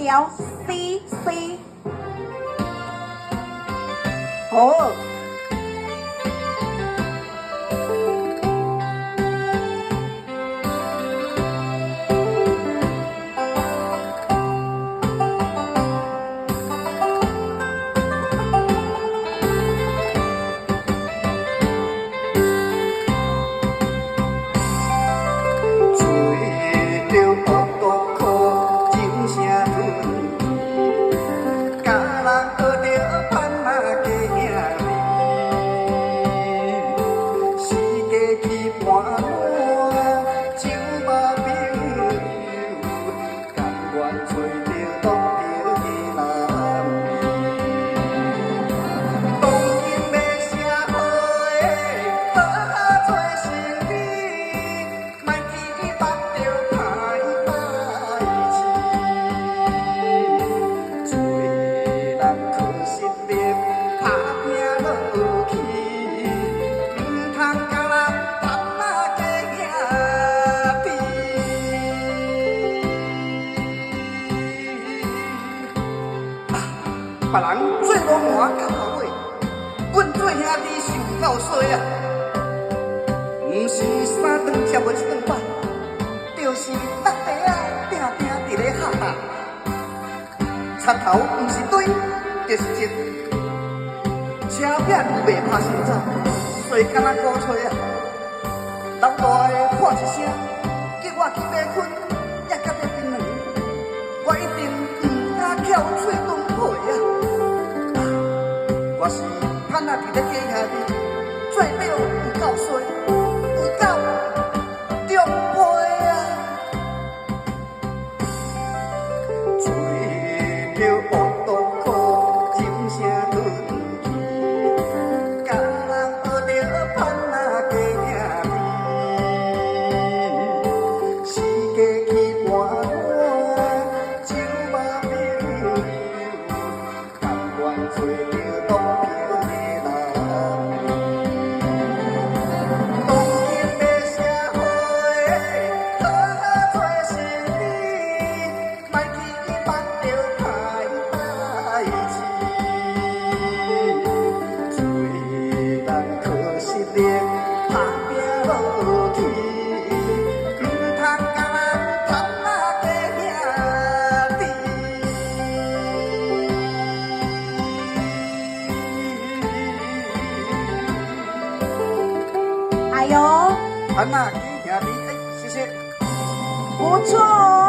调 C C。好。别人做老寒到后尾，阮做兄弟受到衰啊！毋是三顿食无一顿饭，就是搭地啊，定定伫咧哈哈。插头毋是对，就是直。车饼袂拍心走，衰敢若鼓吹啊！老大的喊一声，叫我去买烟，也甲要槟榔，我一定毋敢翘嘴讲话啊！我是盼仔伫咧家兄弟，做了有够衰，有够中配啊！吹着乌毒苦，心声吞去，甲人学着盼仔家兄弟，世界去换我，酒马朋友，甘愿做着当。哎呦，盼仔家兄弟，谢谢。不错。